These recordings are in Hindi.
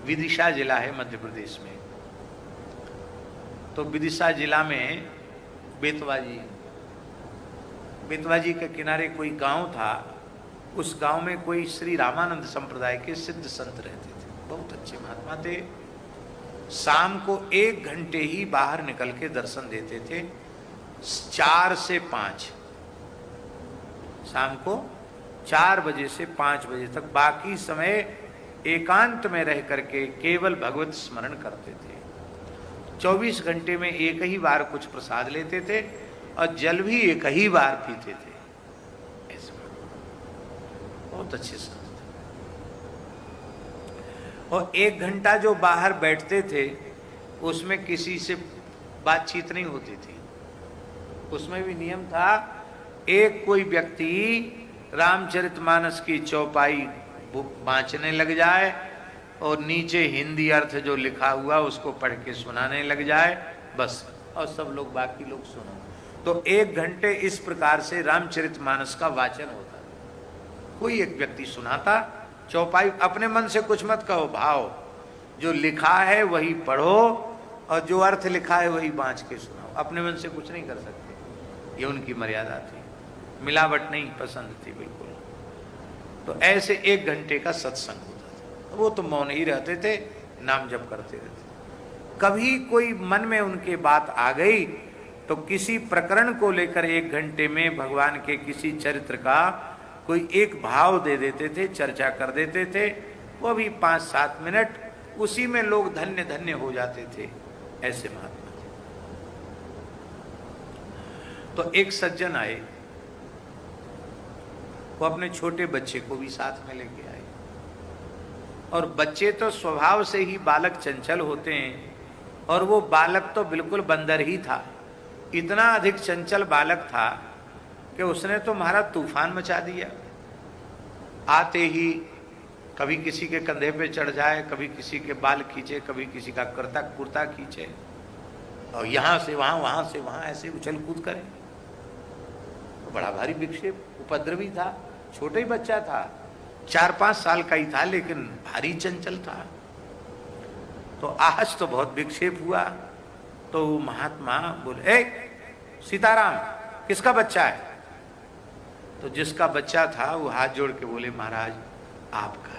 विदिशा जिला है मध्य प्रदेश में। तो विदिशा जिला में बेतवा जी के किनारे कोई गांव था। उस गांव में कोई श्री रामानंद संप्रदाय के सिद्ध संत रहते थे, बहुत अच्छे महात्मा थे। शाम को 1 घंटे ही बाहर निकल के दर्शन देते थे, 4 से 5, शाम को 4 बजे से 5 बजे तक। बाकी समय एकांत में रह करके केवल भगवत स्मरण करते थे। 24 घंटे में एक ही बार कुछ प्रसाद लेते थे और जल भी एक ही बार पीते थे। ऐसे बहुत अच्छे संत थे। और 1 घंटा जो बाहर बैठते थे उसमें किसी से बातचीत नहीं होती थी। उसमें भी नियम था, एक कोई व्यक्ति रामचरितमानस की चौपाई बांचने लग जाए और नीचे हिंदी अर्थ जो लिखा हुआ उसको पढ़ के सुनाने लग जाए, बस, और सब लोग, बाकी लोग सुनो। तो 1 घंटे इस प्रकार से रामचरितमानस का वाचन होता। कोई एक व्यक्ति सुनाता, चौपाई, अपने मन से कुछ मत कहो, भाव जो लिखा है वही पढ़ो और जो अर्थ लिखा है वही बांच के सुनाओ। अपने मन से कुछ नहीं कर सकते, ये उनकी मर्यादा थी। मिलावट नहीं पसंद थी बिल्कुल। तो ऐसे 1 घंटे का सत्संग होता था। वो तो मौन ही रहते थे, नाम जप करते रहते। कभी कोई मन में उनके बात आ गई तो किसी प्रकरण को लेकर 1 घंटे में भगवान के किसी चरित्र का कोई एक भाव दे देते थे, चर्चा कर देते थे। वो भी 5-7 मिनट, उसी में लोग धन्य धन्य हो जाते थे। ऐसे महात्मा थे। तो एक सज्जन आए, वो अपने छोटे बच्चे को भी साथ में लेके आए। और बच्चे तो स्वभाव से ही बालक चंचल होते हैं, और वो बालक तो बिल्कुल बंदर ही था। इतना अधिक चंचल बालक था कि उसने तो महाराज तूफान मचा दिया। आते ही कभी किसी के कंधे पे चढ़ जाए, कभी किसी के बाल खींचे, कभी किसी का कुर्ता खींचे, और यहां से वहां, वहां से वहां ऐसे उछल कूद करे। तो बड़ा भारी विक्षेप, उपद्रवी था, छोटा ही बच्चा था, 4-5 साल का ही था, लेकिन भारी चंचल था। तो आज तो बहुत विक्षेप हुआ। तो महात्मा बोले, ए सीताराम, किसका बच्चा है? तो जिसका बच्चा था वो हाथ जोड़ के बोले, महाराज आपका है।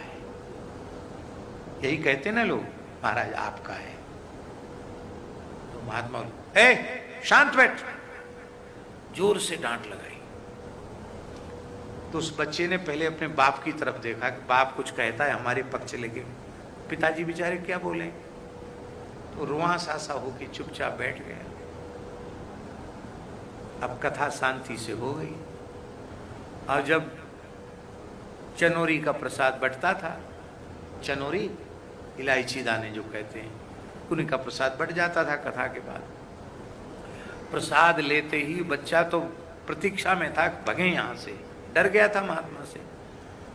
यही कहते ना लोग, महाराज आपका है। तो महात्मा बोले, ए शांत बैठ। जोर से डांट लगाई। तो उस बच्चे ने पहले अपने बाप की तरफ देखा कि बाप कुछ कहता है हमारे पक्ष लेके, पिताजी बेचारे क्या बोले। तो रुआ सासा होके चुपचाप बैठ गया। अब कथा शांति से हो गई। और जब चनोरी का प्रसाद बंटता था, चनोरी इलायची दाने जो कहते हैं, उन्हीं का प्रसाद बंट जाता था कथा के बाद। प्रसाद लेते ही बच्चा तो प्रतीक्षा में था, भगे यहां से, डर गया था महात्मा से।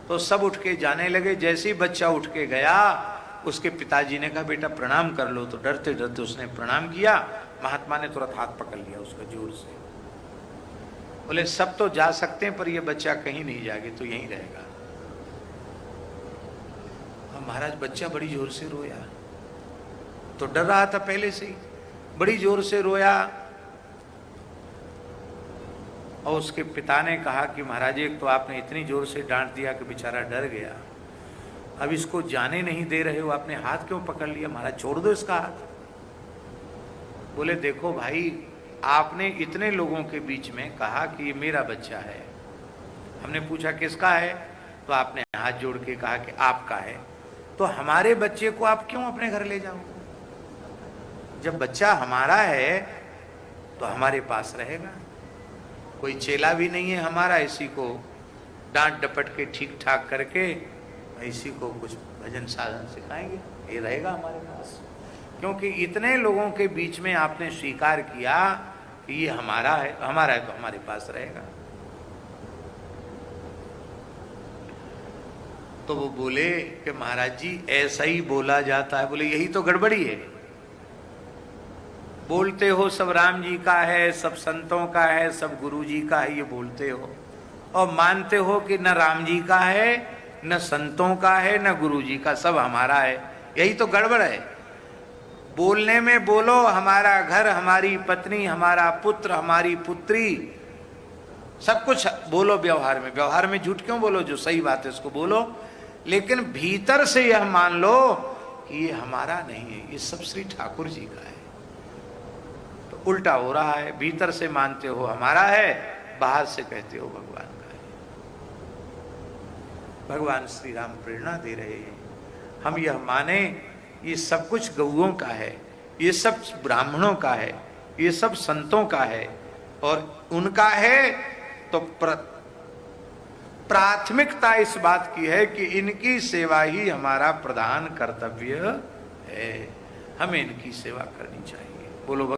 तो सब उठ के जाने लगे। जैसे ही बच्चा उठ के गया, उसके पिताजी ने कहा, बेटा प्रणाम कर लो। तो डरते डरते उसने प्रणाम किया। महात्मा ने तुरंत हाथ पकड़ लिया उसका जोर से। बोले, सब तो जा सकते हैं पर यह बच्चा कहीं नहीं जाएगा, तो यहीं रहेगा। और महाराज बच्चा बड़ी जोर से रोया। तो डर रहा था पहले से ही, बड़ी जोर से रोया। और उसके पिता ने कहा कि महाराज, एक तो आपने इतनी जोर से डांट दिया कि बेचारा डर गया, अब इसको जाने नहीं दे रहे हो, आपने हाथ क्यों पकड़ लिया? महाराज छोड़ दो इसका हाथ। बोले, देखो भाई, आपने इतने लोगों के बीच में कहा कि ये मेरा बच्चा है। हमने पूछा किसका है, तो आपने हाथ जोड़ के कहा कि आपका है। तो हमारे बच्चे को आप क्यों अपने घर ले जाओ? जब बच्चा हमारा है तो हमारे पास रहेगा। कोई चेला भी नहीं है हमारा, इसी को डांट डपट के ठीक ठाक करके इसी को कुछ भजन साधन सिखाएंगे, ये रहेगा हमारे पास। क्योंकि इतने लोगों के बीच में आपने स्वीकार किया कि ये हमारा है तो हमारे पास रहेगा। तो वो बोले कि महाराज जी ऐसा ही बोला जाता है। बोले, यही तो गड़बड़ी है। बोलते हो सब राम जी का है, सब संतों का है, सब गुरु जी का है, ये बोलते हो, और मानते हो कि न राम जी का है, न संतों का है, न गुरु जी का, सब हमारा है। यही तो गड़बड़ है। बोलने में बोलो हमारा घर, हमारी पत्नी, हमारा पुत्र, हमारी पुत्री, सब कुछ बोलो। व्यवहार में झूठ क्यों बोलो? जो सही बात है उसको बोलो, लेकिन भीतर से यह मान लो कि ये हमारा नहीं है, ये सब श्री ठाकुर जी का है। तो उल्टा हो रहा है, भीतर से मानते हो हमारा है, बाहर से कहते हो भगवान का है। भगवान श्री राम प्रेरणा दे रहे हैं, हम यह माने ये सब कुछ गौओं का है, ये सब ब्राह्मणों का है, ये सब संतों का है, और उनका है तो प्राथमिकता इस बात की है कि इनकी सेवा ही हमारा प्रधान कर्तव्य है, हमें इनकी सेवा करनी चाहिए। बोलो